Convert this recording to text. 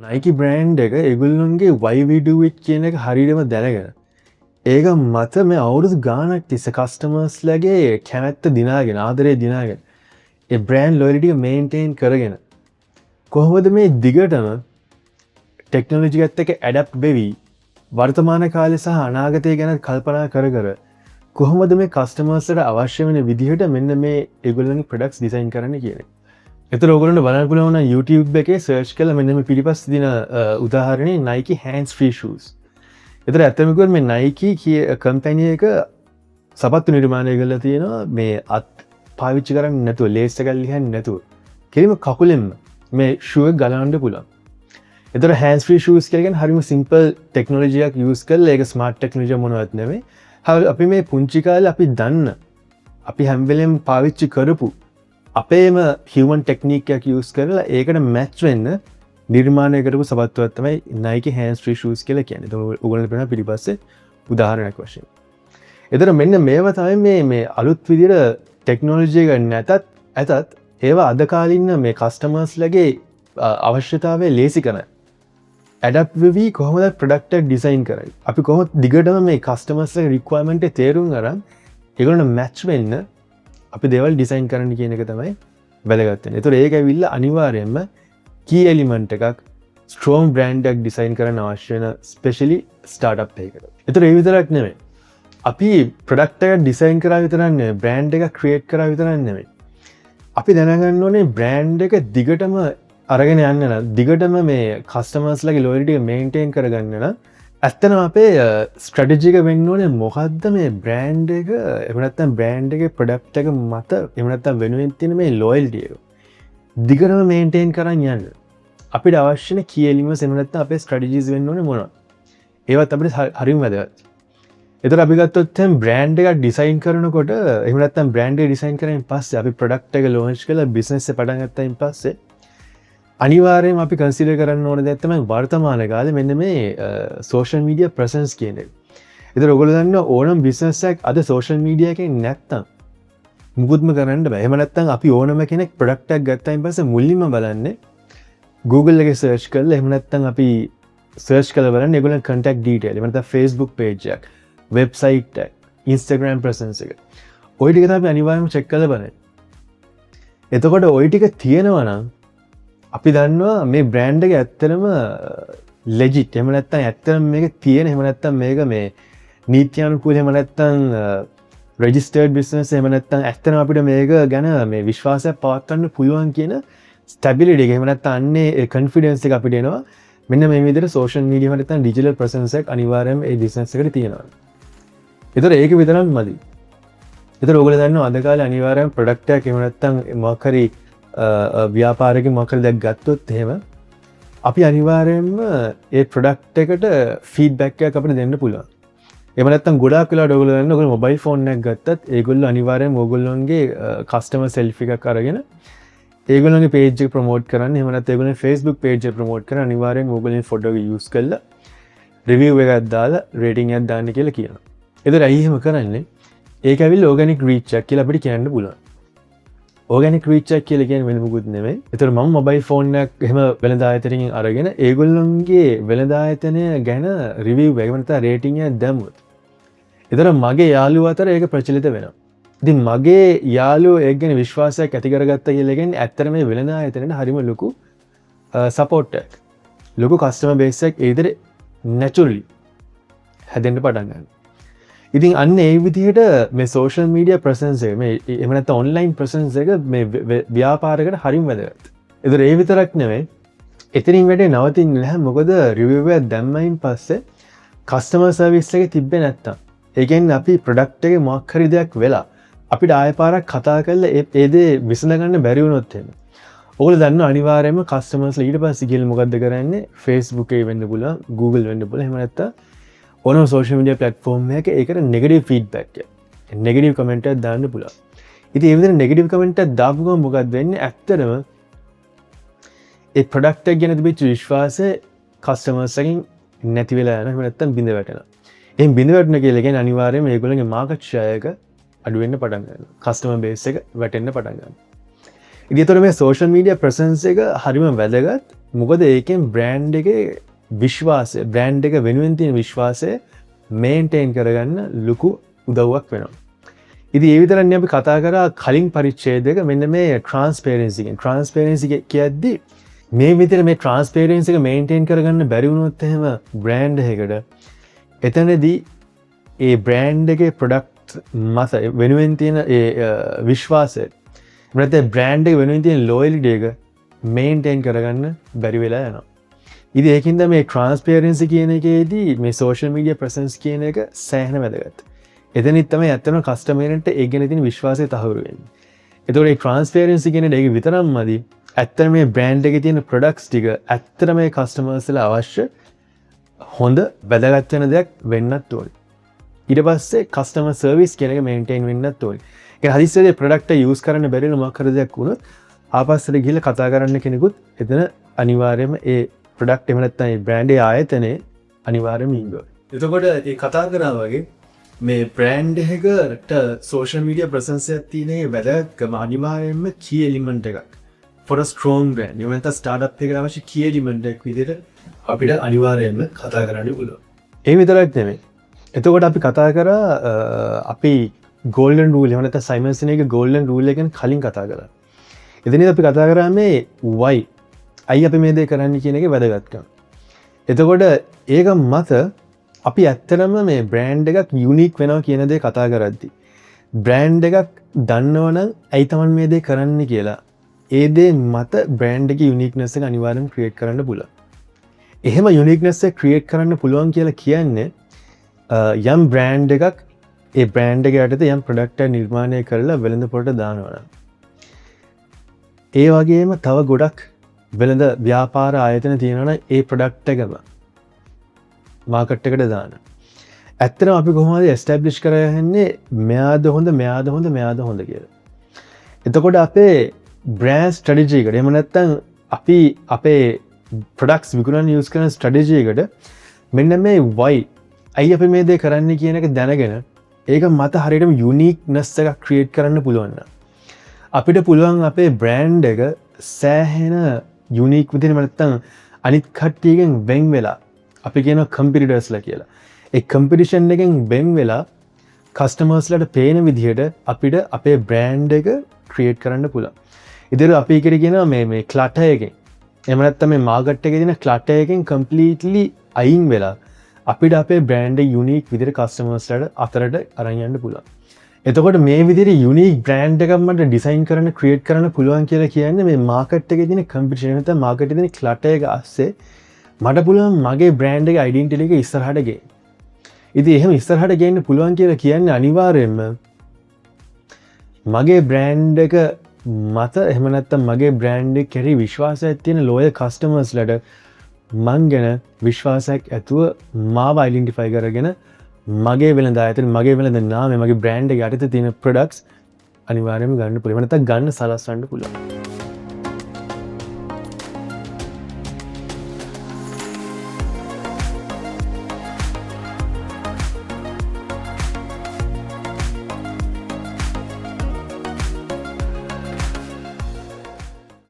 Nike brand එක ඒගොල්ලොන්ගේ why we do it කියන එක හරියටම දැනගෙන ඒක මත මේ අවුරුදු ගානක් තිස්සේ කස්ටමර්ස්ලගේ කැමැත්ත දිනාගෙන ආදරේ දිනාගෙන ඒ බ්‍රෑන්ඩ් ලොයල්ටි එක මේන්ටේන් කරගෙන කොහොමද මේ දිගටම ටෙක්නොලොජි එකත් එක්ක ඇඩැප්ට් වෙවි වර්තමාන කාලේ සහ අනාගතය ගැන කල්පනා කර කර කොහොමද මේ කස්ටමර්ස්ලට අවශ්‍ය වෙන විදිහට මෙන්න මේ ඒගොල්ලන්ගේ ප්‍රොඩක්ට්ස් ඩිසයින් කරන්න කියන එක. එතකොට ඔයගොල්ලන්ට බලන්න පුළුවන් නම් YouTube එකේ සර්ච් කරලා මෙන්න මේ පිටිපස්ස දින උදාහරණේ Nike hands free shoes. එතකොට ඇත්තම කිව්වොත් මේ Nike කම්පැනි එක සපත්තු නිර්මාණය කරලා තියෙනවා මේ අත් පාවිච්චි කරන්නේ නැතුව ලේස් එකක් ලියන්නේ නැතුව. කෙලිම කකුලෙන්ම මේ shoe එක ගලවන්න පුළුවන්. එතකොට hands free shoes කියලා කියන්නේ හරිම simple technology එකක් use කරලා ඒක smart technology මොනවත් නෙමෙයි. අපි මේ පුංචි කාලේ අපි දන්න අපි හැම වෙලෙම පාවිච්චි කරපු අපේම human technique එකක් use කරලා ඒකට match වෙන්න නිර්මාණය කරපු සපත්තුවක් තමයි Nike hands free shoes කියලා කියන්නේ. ඒක ඔයගොල්ලෝ බලන පිටිපස්සේ උදාහරණයක් වශයෙන්. එතන මෙන්න මේවා තමයි මේ අලුත් විදිහට ටෙක්නොලොජි එක ඇතත් ඒවා අද කාලින්න මේ කස්ටමර්ස්ලගේ අවශ්‍යතාවය ලේසි කරන ඇඩප් වෙවි කොහොමද ප්‍රොඩක්ට් එක ඩිසයින් කරන්නේ. අපි කොහොමද දිගටම මේ කස්ටමර්ස්ලගේ රික්වයර්මන්ට් එක තේරුම් අරන් ඒගොල්ලන්ට මැච් වෙන්න අපි දේවල් ඩිසයින් කරන්න කියන එක තමයි වැදගත් වෙන්නේ. ඒතකොට ඒක ඇවිල්ලා අනිවාර්යයෙන්ම key element එකක් strong brand එකක් ඩිසයින් කරන්න අවශ්‍ය වෙන ස්පෙෂලි ස්ටාර්ට්අප් එකකට. ඒතකොට ඒ විතරක් නෙමෙයි. අපි ප්‍රොඩක්ට් එකක් ඩිසයින් කරා විතරක් නෙමෙයි, බ්‍රෑන්ඩ් එකක් ක්‍රියේට් කරා විතරක් නෙමෙයි. අපි දැනගන්න ඕනේ බ්‍රෑන්ඩ් එක දිගටම අරගෙන යන්න නම් දිගටම මේ කස්ටමර්ස්ලගේ ලොයල්ටි එක මේන්ටේන් කරගන්න නම් ඇත්තටම අපේ ස්ට්‍රැටජි එක වෙන්න ඕනේ මොකද්ද මේ බ්‍රෑන්ඩ් එක එහෙම නැත්නම් බ්‍රෑන්ඩ් එකේ ප්‍රොඩක්ට් එක මත එහෙම නැත්නම් වෙනුවෙන් තියෙන මේ ලොයල්ටි එක දිගටම මේන්ටේන් කරන් යන්න අපිට අවශ්‍ය නේ කී එලිමන්ට්ස් එහෙම නැත්නම් අපේ ස්ට්‍රැටජිස් වෙන්න ඕනේ මොනවද ඒවත් අපිට හරියම වැදගත්. ඒතර අපි ගත්තොත් දැන් බ්‍රෑන්ඩ් එකක් ඩිසයින් කරනකොට එහෙම නැත්නම් බ්‍රෑන්ඩ් එක ඩිසයින් කරගෙන පස්සේ අපි ප්‍රොඩක්ට් එක ලොන්ච් කරලා බිස්නස් එක පටන් ගත්තායින් පස්සේ අනිවාර්යයෙන්ම අපි කන්සිඩර් කරන්න ඕන දෙයක් තමයි වර්තමාන කාලේ මෙන්න මේ සෝෂල් මීඩියා ප්‍රසන්ස් කියන එක. ඒතර ඔයගොල්ලෝ දන්නවා ඕනම බිස්නස් එකක් අද සෝෂල් මීඩියා එකෙන් නැත්තම් මුකුත්ම කරන්න බෑ. එහෙම නැත්තම් අපි ඕනම කෙනෙක් ප්‍රොඩක්ට් එකක් ගත්තායින් පස්සේ මුලින්ම බලන්නේ Google එකේ සර්ච් කරලා එහෙම නැත්තම් අපි සර්ච් කරලා බලන්නේ ඒගොල්ලන් contact detail. එහෙම නැත්තම් Facebook page එකක්, website එකක්, Instagram presence එක. ওই ටික තමයි අනිවාර්යයෙන්ම check කරලා බලන්නේ. එතකොට ওই ටික තියෙනවා නම් අපි දන්නවා මේ බ්‍රෑන්ඩ් එක ඇත්තටම ලෙජිට් එහෙම නැත්නම් ඇත්තටම මේක තියෙන එහෙම නැත්නම් මේක මේ නීත්‍යානුකූල එහෙම නැත්නම් රෙජිස්ටර්ඩ් බිස්නස් එහෙම නැත්නම් ඇත්තටම අපිට මේක ගැන මේ විශ්වාසයක් පවත්වන්න පුළුවන් කියන ස්ටැබිලිටි එක එහෙම නැත්නම් අන්නේ ඒ කොන්ෆිඩන්ස් එක අපිට එනවා මෙන්න මේ විදිහට සෝෂල් මීඩියා එහෙම නැත්නම් ඩිජිටල් ප්‍රසන්ස් එකක් අනිවාර්යයෙන්ම ඒ බිස්නස් එකට තියෙනවා. ඒතර ඒක විතරක් මදි. ඒතර ඔයගොල්ලෝ දන්නවා අද කාලේ අනිවාර්යයෙන්ම ප්‍රොඩක්ට් එකක් එහෙම නැත්නම් මොකක් හරි ව්‍යාපාරක මොකක්ද දැක් ගත්තොත් එහෙම අපි අනිවාර්යයෙන්ම ඒ ප්‍රොඩක්ට් එකට ෆීඩ්බැක් එකක් අපිට දෙන්න පුළුවන්. එහෙම නැත්නම් ගොඩාක් වෙලාවට ඔයගොල්ලෝ දන්න ඔයගොල්ලෝ මොබයිල් ෆෝන් එකක් ගත්තත් ඒගොල්ලෝ අනිවාර්යයෙන්ම ඔයගොල්ලෝගේ කස්ටමර් සෙල්ෆි එකක් අරගෙන ඒගොල්ලෝගේ පේජ් එක ප්‍රොමෝට් කරන්න. එහෙම නැත්නම් ඒගොල්ලෝගේ Facebook පේජ් එක ප්‍රොමෝට් කරන්න අනිවාර්යයෙන්ම ඔයගොල්ලෝගේ ෆොටෝ එක යූස් කරලා රිවිව් එකක් දාලා රේටින් එකක් දාන්න කියලා කියනවා. ඒතර ඇයි එහෙම කරන්නේ? ඒක ඇවිල්ලා ඕගැනික් රීච් එකක් කියලා අපිට කියන්න පුළුවන්. ඕගැනික් රීච් එකක් කියලා කියන්නේ වෙන මොකුත් නෙමෙයි. ඒතර මම මොබයිල් ෆෝන් එකක් එහෙම වෙළඳ ආයතනයකින් අරගෙන ඒගොල්ලොන්ගේ වෙළඳ ආයතනය ගැන රිවිව් එකක් නැත්නම් රේටින් එකක් දැම්මොත්. ඒතර මගේ යාළුවෝ අතර ඒක ප්‍රචලිත වෙනවා. ඉතින් මගේ යාළුවෝ ඒක ගැන විශ්වාසයක් ඇති කරගත්තා කියලා කියන්නේ ඇත්තට මේ වෙළඳ ආයතනයට හරිම ලොකු සපෝට් එකක්. ලොකු කස්ටමර් බේස් එකක් ඒ විදිහට නැචරලි හැදෙන්න පටන් ගන්නවා. ඉතින් අන්න ඒ විදිහට මේ සෝෂල් මීඩියා ප්‍රසන්ස් එක මේ එහෙම නැත්නම් ඔන්ලයින් ප්‍රසන්ස් එක මේ ව්‍යාපාරයකට හරිම වැදගත්. ඒතර ඒ විතරක් නෙවෙයි එතනින් වැඩේ නවතින්නේ නැහැ. මොකද රිවිව් එක දැම්මයින් පස්සේ කස්ටමර් සර්විස් එකේ තිබ්බේ නැත්තම් ඒ කියන්නේ අපි ප්‍රොඩක්ට් එකේ මොකක් හරි දෙයක් වෙලා අපිට ආයෙ පාරක් කතා කරලා ඒ දේ විසඳ ගන්න බැරි වුණොත් එහෙම. ඔයගොල්ලෝ දන්නවා අනිවාර්යයෙන්ම කස්ටමර්ස්ලා ඊට පස්සේ ගිහලා මොකද්ද කරන්නේ? Facebook එකේ වෙන්න පුළුවන්, Google වෙන්න පුළුවන්. එහෙම නැත්තම් ඕනම සෝෂල් මීඩියා ප්ලැට්ෆෝම් එකක ඒකට නෙගටිව් ෆීඩ්බැක් එක, නෙගටිව් කමෙන්ට් එකක් දාන්න පුළුවන්. ඉතින් ඒ විදිහට නෙගටිව් කමෙන්ට් එකක් දාපු ගමන් මොකක්ද වෙන්නේ? ඇත්තටම ඒ ප්‍රොඩක්ට් එක ගැන තිබිච්ච විශ්වාසය කස්ටමර්ස් එකෙන් නැති වෙලා යනවා. එහෙම නැත්නම් බිඳ වැටෙනවා. එහෙන් බිඳ වැටෙන කියලා කියන්නේ අනිවාර්යයෙන්ම ඒගොල්ලන්ගේ මාකට් ෂෙයාර් එක අඩු වෙන්න පටන් ගන්නවා. කස්ටමර් බේස් එක වැටෙන්න පටන් ගන්නවා. ඉතින් ඒතර මේ සෝෂල් මීඩියා ප්‍රසන්ස් එක හරිම වැදගත් මොකද ඒකෙන් බ්‍රෑන්ඩ් එකේ විශ්වාසය බ්‍රෑන්ඩ් එක වෙනුවෙන් තියෙන විශ්වාසය මේන්ටේන් කරගන්න ලොකු උදව්වක් වෙනවා. ඉතින් ඒ විතරක් නෙවෙයි අපි කතා කරා කලින් පරිච්ඡේදයක මෙන්න මේ ට්‍රාන්ස්පරන්සි එක. ට්‍රාන්ස්පරන්සි කියද්දි මේ විදිහට මේ ට්‍රාන්ස්පරන්සි එක මේන්ටේන් කරගන්න බැරි වුණොත් එහෙම බ්‍රෑන්ඩ් එකකට එතනදී ඒ බ්‍රෑන්ඩ් එකේ ප්‍රොඩක්ට් මත වෙනුවෙන් තියෙන ඒ විශ්වාසය නැත්නම් බ්‍රෑන්ඩ් එක වෙනුවෙන් තියෙන ලොයල්ටි එක මේන්ටේන් කරගන්න බැරි වෙලා යනවා. ඉතින් ඒකින්ද මේ ට්‍රාන්ස්පරන්සි කියන එකේදී මේ සෝෂල් මීඩියා ප්‍රසන්ස් කියන එක සෑහෙන වැදගත්. එතනින් තමයි ඇත්තටම කස්ටමර්ට ඒ ගැන තියෙන විශ්වාසය තහවුරු වෙන්නේ. ඒතකොට මේ ට්‍රාන්ස්පරන්සි කියන එක විතරක්මදි ඇත්තටම මේ බ්‍රෑන්ඩ් එකේ තියෙන ප්‍රොඩක්ට්ස් ටික ඇත්තටම මේ කස්ටමර්ස්ලා අවශ්‍ය හොඳ වැදගත් වෙන දෙයක් වෙන්නත් ඕනේ. ඊට පස්සේ කස්ටමර් සර්විස් කියන එක මේන්ටේන් වෙන්නත් ඕනේ. ඒ හදිස්සියේ ප්‍රොඩක්ට් එක යූස් කරන්න බැරි නම් මොකක් හරි දෙයක් වුණොත් ආපස්සට ගිහලා කතා කරන්න කෙනෙකුත් එතන අනිවාර්යයෙන්ම ඒ ප්‍රොඩක්ට් එහෙම නැත්නම් ඒ බ්‍රෑන්ඩ් ඒ ආයතනයේ අනිවාර්යයෙන්ම ඉන්නවා. එතකොට ඒ කතා කරා වගේ මේ බ්‍රෑන්ඩ් එකකට සෝෂල් මීඩියා ප්‍රසන්ස් එකක් තියෙන වැදගත්කම අනිවාර්යයෙන්ම key element එකක්. for a strong brand. ඒ වෙනත ස්ටාර්ට්අප් එකකට අවශ්‍ය key element එකක් විදිහට අපිට අනිවාර්යයෙන්ම කතා කරන්න පුළුවන්. ඒ විතරක් නෙමෙයි. එතකොට අපි කතා කරා අපි ගෝල්ඩන් රූල් එහෙම නැත්නම් සයිමන් සිනේගේ ගෝල්ඩන් රූල් එක ගැන කලින් කතා කරා. එතනදී අපි කතා කරා මේ why අයි අපි මේ දේ කරන්න කියන එකේ වැදගත්කම. එතකොට ඒක මත අපි ඇත්තටම මේ බ්‍රෑන්ඩ් එකක් යුනික් වෙනවා කියන දේ කතා කරද්දී බ්‍රෑන්ඩ් එකක් දන්නවනම් ඇයි Taman මේ දේ කරන්නේ කියලා ඒ දේ මත බ්‍රෑන්ඩ් එකේ යුනික්නස් එක අනිවාර්යෙන් ක්‍රියේට් කරන්න පුළුවන්. එහෙම යුනික්නස් එක ක්‍රියේට් කරන්න පුළුවන් කියලා කියන්නේ යම් බ්‍රෑන්ඩ් එකක් ඒ බ්‍රෑන්ඩ් එක යටතේ යම් ප්‍රොඩක්ට් එකක් නිර්මාණය කරලා වෙළඳ පොළට දානවා. ඒ වගේම තව ගොඩක් වෙළඳ ව්‍යාපාර ආයතන තියෙනවා නම් ඒ ප්‍රොඩක්ට් එකම මාකට් එකට දාන. ඇත්තටම අපි කොහොමද එස්ටැබ්ලිෂ් කරගන්නේ මෙයාද හොඳ මෙයාද හොඳ මෙයාද හොඳ කියලා. එතකොට අපේ බ්‍රෑන්ඩ් ස්ට්‍රැටජි එකට එහෙම නැත්නම් අපි අපේ ප්‍රොඩක්ට්ස් විකුණන්න යූස් කරන ස්ට්‍රැටජි එකට මෙන්න මේ why අයි අපි මේ දේ කරන්නේ කියන එක දැනගෙන ඒක මත හරියටම යුනික්නස් එකක් ක්‍රියේට් කරන්න පුළුවන් නම් අපිට පුළුවන් අපේ බ්‍රෑන්ඩ් එක සෑහෙන යුනික් විදිහට නැත්නම් අනිත් කට්ටියගෙන් වෙන් වෙලා අපි කියන කම්පිටිටර්ස්ලා කියලා. ඒ කම්පිටිෂන් එකෙන් වෙන් වෙලා කස්ටමර්ස්ලාට පේන විදිහට අපිට අපේ බ්‍රෑන්ඩ් එක ක්‍රියේට් කරන්න පුළුවන්. ඉතින් අපි එකට කියනවා මේ ක්ලටර් එකෙන් එහෙම නැත්නම් මේ මාකට් එකේ තියෙන ක්ලටර් එකෙන් කම්ප්ලීට්ලි අයින් වෙලා අපිට අපේ බ්‍රෑන්ඩ් එක යුනික් විදිහට කස්ටමර්ස්ලාට අතරට අරන් යන්න පුළුවන්. එතකොට මේ විදිහට යුනික් බ්‍රෑන්ඩ් එකක් මට ඩිසයින් කරන්න ක්‍රියේට් කරන්න පුළුවන් කියලා කියන්නේ මේ මාකට් එකේ තියෙන කම්පිටිෂන් නැත්නම් මාකට් එකේ තියෙන ක්ලටර් එක ASCII මට පුළුවන් මගේ බ්‍රෑන්ඩ් එකේ ඩෙන්ටිටි එක ඉස්සරහට ගේන්න. ඉතින් එහෙම ඉස්සරහට ගේන්න පුළුවන් කියලා කියන්නේ අනිවාර්යයෙන්ම මගේ බ්‍රෑන්ඩ් එක මත එහෙම නැත්නම් මගේ බ්‍රෑන්ඩ් එක කෙරෙහි විශ්වාසයක් තියෙන ලෝයල් කස්ටමර්ස්ලාට මං ගැන විශ්වාසයක් ඇතුව මාව අයිඩෙන්ටිෆයි කරගෙන මගේ වෙළඳ ආයතන මගේ වෙළඳ නාමය මගේ බ්‍රෑන්ඩ් එක යටතේ තියෙන ප්‍රොඩක්ට්ස් අනිවාර්යයෙන්ම ගන්න පුළුවන්. නැත්නම් ගන්න සලස්වන්න පුළුවන්.